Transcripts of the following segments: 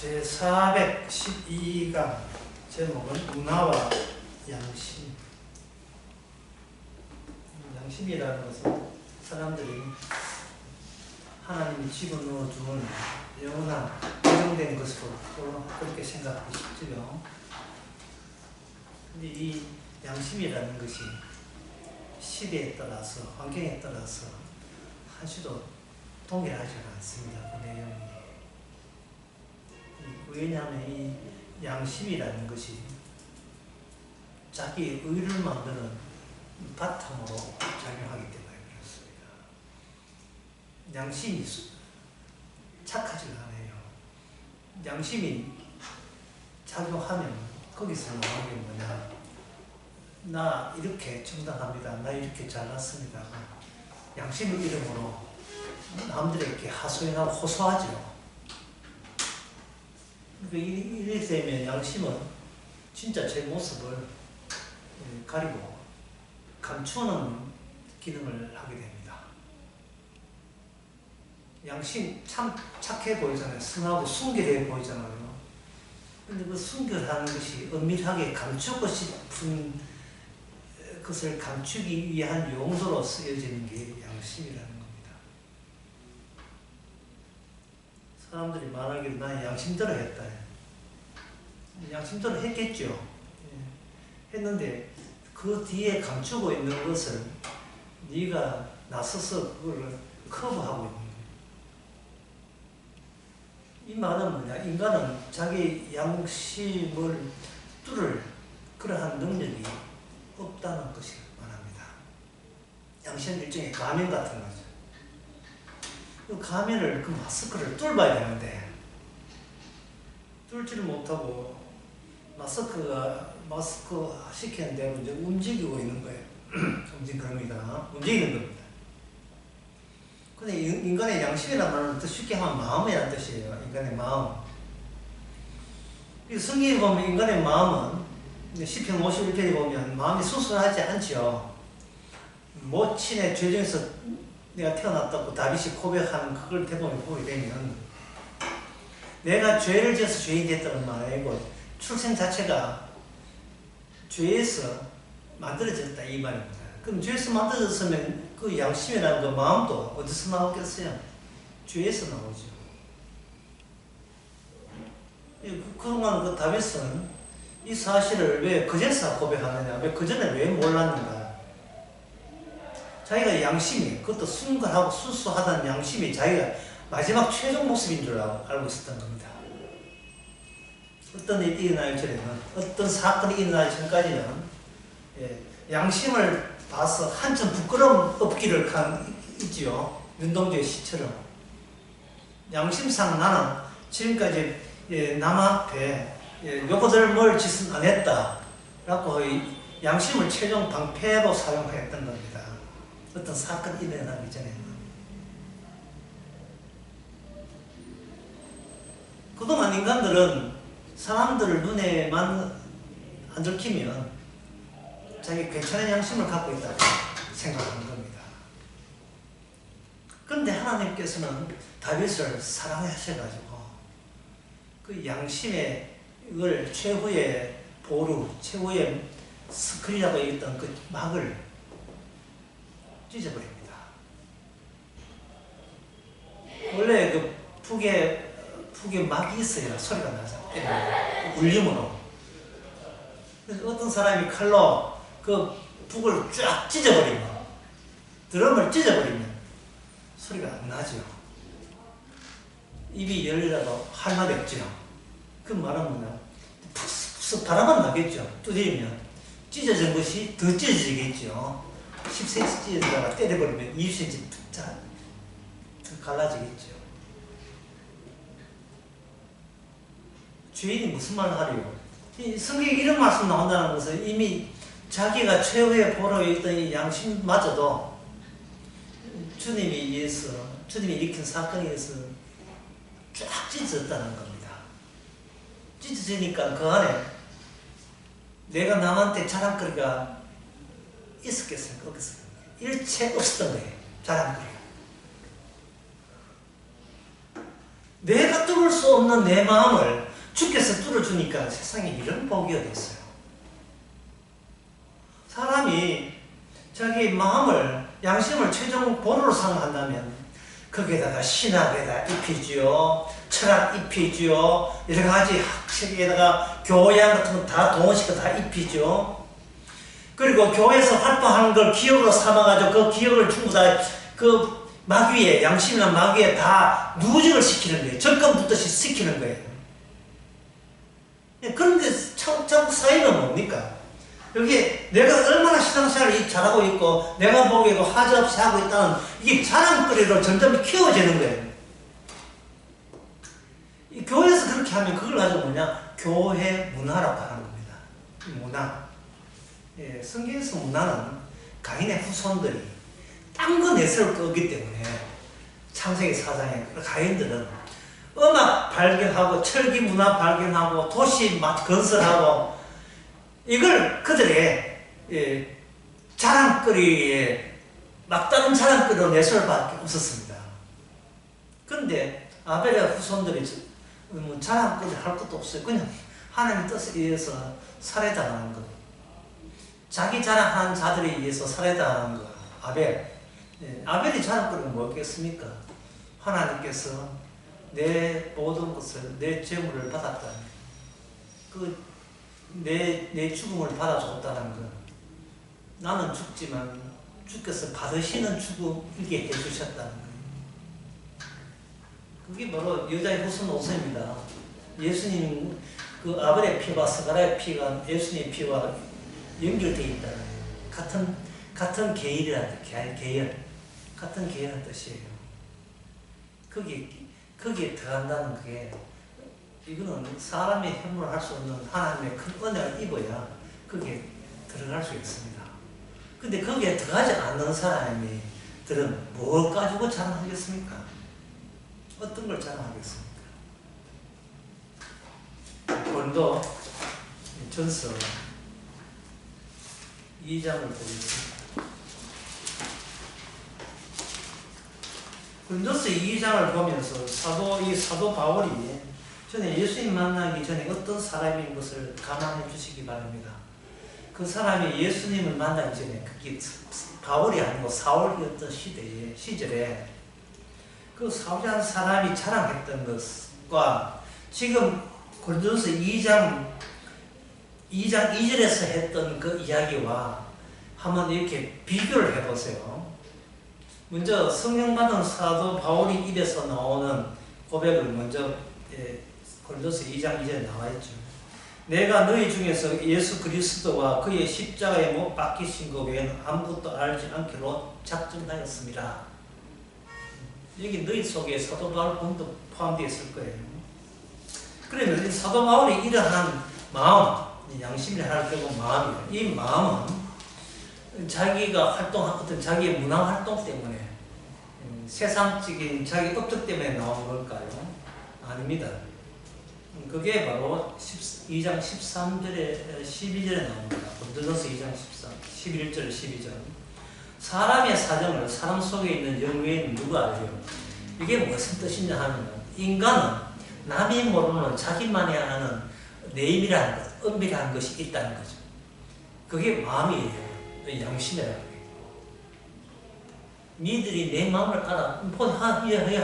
제412강 제목은 문화와 양심. 양심이라는 것은 사람들이 하나님이 집어넣어 준 영원한 고정된 것으로 그렇게 생각하기 쉽지요. 근데 이 양심이라는 것이 시대에 따라서 환경에 따라서 한시도 동일하지 않습니다. 그 내용이. 왜냐하면 이 양심이라는 것이 자기의 의를 만드는 바탕으로 작용하기 때문에 그렇습니다. 양심이 착하지가 않아요. 양심이 작용하면 거기서 나오는 게 뭐냐, 나 이렇게 정당합니다, 나 이렇게 잘났습니다, 양심의 이름으로 남들에게 하소연하고 호소하죠. 이렇게 되면 양심은 진짜 제 모습을 가리고 감추는 기능을 하게 됩니다. 양심 참 착해 보이잖아요. 선하고 순결해 보이잖아요. 근데 그 순결하는 것이 은밀하게 감추고 싶은 것을 감추기 위한 용도로 쓰여지는 게 양심이라는 겁니다. 사람들이 말하기로 난 양심대로 했다. 양심대로 했겠죠. 했는데 그 뒤에 감추고 있는 것을 네가 나서서 그걸 커버하고 있는 거예요. 이 말은 뭐냐? 인간은 자기 양심을 뚫을 그러한 능력이 없다는 것을 말합니다. 양심은 일종의 가면 같은 거죠. 그 가면을, 그 마스크를 뚫어야 되는데 뚫지를 못하고 마스크 시키는 대로 이제 움직이고 있는 거예요. 움직이는 겁니다. 근데 인간의 양심이라는 말은 더 쉽게 하면 마음이라는 뜻이에요. 인간의 마음. 성경에 보면 인간의 마음은 시편 51편에 보면 마음이 순순하지 않죠. 모친의 죄 중에서 내가 태어났다고 다윗이 고백하는 그걸 대본에 보게 되면 내가 죄를 지어서 죄인이 됐다는 말 아니고 출생 자체가 죄에서 만들어졌다 이 말입니다. 그럼 죄에서 만들어졌으면 그 양심이라는 그 마음도 어디서 나오겠어요? 죄에서 나오죠. 그동안 그 다윗은 이 사실을 왜 그제서 고백하느냐, 왜 그전에 왜 몰랐는가? 자기가 양심이, 그것도 순결하고 순수하다는 양심이 자기가 마지막 최종 모습인 줄 알고 있었던 겁니다. 어떤 일이 일어나기 전에는, 어떤 사건이 일어나기 전까지는 양심을 봐서 한참 부끄러움 없기를 있지요. 윤동주의 시처럼. 양심상 나는 지금까지 남 앞에 요거들 짓은 안 했다 라고 양심을 최종 방패로 사용했던 겁니다. 어떤 사건이 일어나기 전에는. 그동안 인간들은 사람들 눈에만 안 들키면 자기 괜찮은 양심을 갖고 있다고 생각하는 겁니다. 그런데 하나님께서는 다윗을 사랑하셔가지고 그 양심의 이걸 최후의 보루, 최후의 스크린이라고 했던 그 막을 찢어버립니다. 원래 그 북에 막이 있어요. 소리가 나죠. 울림으로. 그래서 어떤 사람이 칼로 그 북을 쫙 찢어버리면, 드럼을 찢어버리면 소리가 안 나죠. 입이 열리라도 할 말이 없죠. 그 말은 뭐냐? 푹 바람만 나겠죠. 두드리면 찢어진 것이 더 찢어지겠죠. 10cm 찢어지다가 때려버리면 20cm 더 갈라지겠죠. 죄인이 무슨 말을 하려고? 성경에 이런 말씀 나온다는 것은 이미 자기가 최후의 보루에 있던 이 양심마저도 주님이 일으킨 사건에 의해서 쫙 찢어졌다는 겁니다. 찢어지니까 그 안에 내가 남한테 자랑거리가 있었겠습니까? 없겠습니까? 일체 없었던 거예요. 자랑거리가. 내가 뚫을 수 없는 내 마음을 주께서 뚫어주니까 세상에 이런 복이 어디 있어요. 사람이 자기 마음을, 양심을 최종 본으로 생각한다면 거기에다가 신학에다 입히지요, 철학 입히지요, 여러 가지 학책에다가 교양 같은 거 다 동원시켜 다 입히죠. 그리고 교회에서 활동하는 걸 기억으로 삼아가지고 그 기억을 전부 다 그 마귀에, 양심이나 마귀에 다 누적을 시키는 거예요. 적금 붙듯이 시키는 거예요. 그런데 참 사이가 뭡니까? 여기 내가 얼마나 신앙생활을 잘하고 있고 내가 보기에도 하저없이 하고 있다는 이게 자랑거리로 점점 키워지는 거예요. 이 교회에서 그렇게 하면 그걸 가지고 뭐냐? 교회 문화라고 하는 겁니다. 문화. 예, 성경에서 문화는 가인의 후손들이 딴 거 내세울 거 없기 때문에 창세기 4장에 가인들은 음악 발견하고 철기 문화 발견하고 도시 건설하고 이걸 그들의 자랑거리에 막다른 자랑거리로 내세울 밖에 없었습니다. 그런데 아벨의 후손들이 자랑거리 할 것도 없어요. 그냥 하나님의 뜻에 의해서 살해당하는 것. 자기 자랑하는 자들에 의해서 살해당하는 것. 아벨이 자랑거리는 뭐겠습니까? 하나님께서 내 모든 것을, 내 재물을 받았다는 내 죽음을 받아줬다는 것. 나는 죽지만 주께서 받으시는 죽음이게 해주셨다는 것. 그게 바로 여자의 후손 오선입니다. 예수님, 그 아벨의 피와 스가랴의 피가 예수님의 피와 연결되어 있다는 거예요. 같은 계열이라는 계열. 같은 계열의 뜻이에요. 거기에 들어간다는 게 이거는 사람의 힘으로 할 수 없는 하나님의 큰 은혜를 입어야 거기에 들어갈 수 있습니다. 근데 거기에 들어가지 않는 사람들은 뭘 가지고 자랑하겠습니까? 어떤 걸 자랑하겠습니까? 고린도 전서 2장을 보겠습니다. 고린도서 2장을 보면서 사도 바울이 전에 예수님 만나기 전에 어떤 사람인 것을 감안해 주시기 바랍니다. 그 사람이 예수님을 만나기 전에 그게 바울이 아니고 사울이었던 시절에 그 사울이라는 사람이 자랑했던 것과 지금 고린도서 2장 2절에서 했던 그 이야기와 한번 이렇게 비교를 해보세요. 먼저 성령 받은 사도 바울이 입에서 나오는 고백을 먼저 고린도서 2장 2절에 나와 있죠. 내가 너희 중에서 예수 그리스도와 그의 십자가에 못 박히신 것 외에는 아무것도 알지 않기로 작정하였습니다. 여기 너희 속에 사도 바울 본도 포함되어 있을 거예요. 그러면 사도 바울이 이러한 마음, 양심이라 할 경우 마음이에요. 이 마음은 자기가 활동한 어떤 자기의 문화 활동 때문에 세상적인 자기 업적 때문에 나온 걸까요? 아닙니다. 그게 바로 2장 13절에 12절에 나옵니다. 고린도서 2장 11절 12절. 사람의 사정을 사람 속에 있는 영 외에는 누가 알죠? 이게 무슨 뜻이냐 하면 인간은 남이 모르는 자기만이 아는 내임이라는 것, 은밀한 것이 있다는 거죠. 그게 마음이에요. 양심이라는 거예요. 니들이 내 마음을 알아.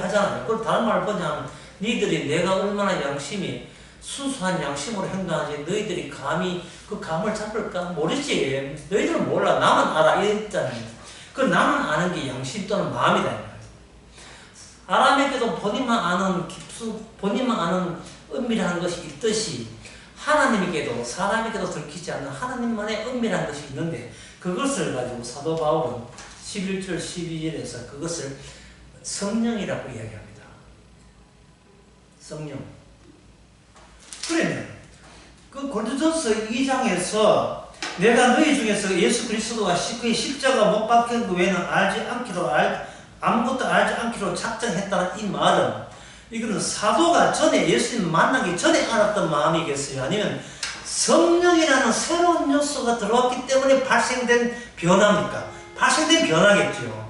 하잖아요. 그걸 다른 말을 보냐면 니들이 내가 얼마나 양심이 순수한 양심으로 행동하지 너희들이 감히 그 감을 잡을까? 모르지. 너희들은 몰라. 나만 알아. 이랬잖아요. 그 나만 아는 게 양심 또는 마음이다. 사람에게도 본인만 아는 은밀한 것이 있듯이 하나님에게도 사람에게도 들키지 않는 하나님만의 은밀한 것이 있는데 그것을 가지고 사도 바울은 11절 12절에서 그것을 성령이라고 이야기합니다. 성령. 그러면 그 고린도전서 2장에서 내가 너희 중에서 예수 그리스도와 그의 십자가 못 박힌 그 외에는 아무것도 알지 않기로 작정했다는 이 말은 이거는 사도가 전에 예수님 만나기 전에 알았던 마음이겠어요? 아니면 성령이라는 새로운 요소가 들어왔기 때문에 발생된 변화입니까? 발생된 변화겠죠.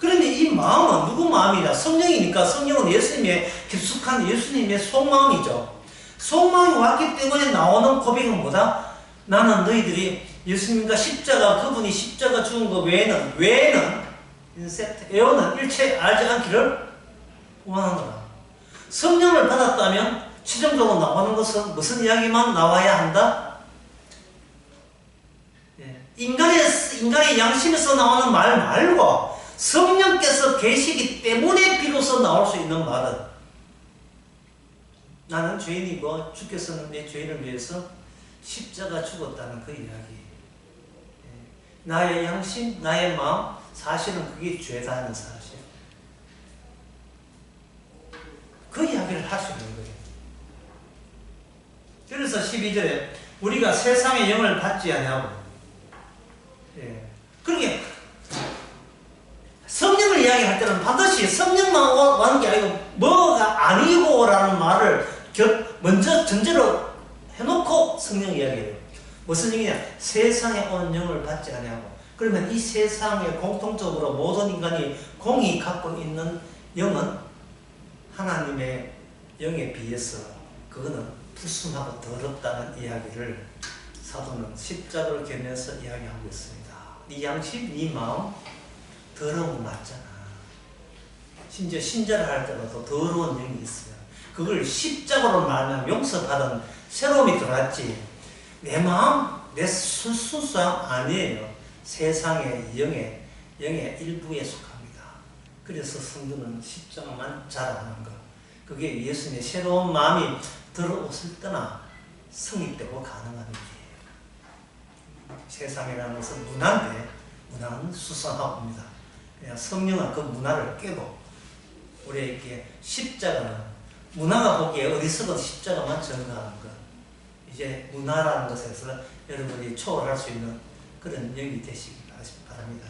그런데 이 마음은 누구 마음이냐? 성령이니까 성령은 예수님의 깊숙한 예수님의 속마음이죠. 속마음이 왔기 때문에 나오는 고백은 뭐다? 나는 너희들이 예수님과 십자가, 그분이 십자가 죽은 것 외에는 인셉트, 에어는 일체 알지 않기를 원하노라. 성령을 받았다면 최종적으로 나오는 것은 무슨 이야기만 나와야 한다? 인간의 양심에서 나오는 말 말고 성령께서 계시기 때문에 비로소 나올 수 있는 말은 나는 죄인이고 주께서는 내 죄인을 위해서 십자가 죽었다는 그 이야기. 나의 양심, 나의 마음, 사실은 그게 죄다는 사실. 그 이야기를 할 수 있는 거예요. 그래서 12절에 우리가 세상의 영을 받지 아니하고, 그러게 성령을 이야기할 때는 반드시 성령만 오는 게 아니고 뭐가 아니고라는 말을 먼저 전제로 해놓고 성령 이야기해요. 무슨 영이냐? 세상에 온 영을 받지 아니하고. 그러면 이 세상에 공통적으로 모든 인간이 공이 갖고 있는 영은 하나님의 영에 비해서 그거는 불순하고 더럽다는 이야기를 사도는 십자가를 겨면서 이야기하고 있습니다. 네 양심, 네 마음 더러운 거 맞잖아. 심지어 신자를 할 때도 더러운 영이 있어요. 그걸 십자가로 말하면 용서받은 새로움이 들어왔지. 내 마음, 내 순수함 아니에요. 세상의 영의 일부에 속합니다. 그래서 성도는 십자가만 자라는 것. 그게 예수님의 새로운 마음이 들어왔을 때나 성립되고 가능한 일이에요. 세상이라는 것은 문화인데 문화는 수상하고 옵니다. 그냥 성령은 그 문화를 깨고 우리에게 십자가는 문화가 보기에 어리석은 십자가만 전가하는 것. 이제 문화라는 것에서 여러분이 초월할 수 있는 그런 영이 되시기 바랍니다.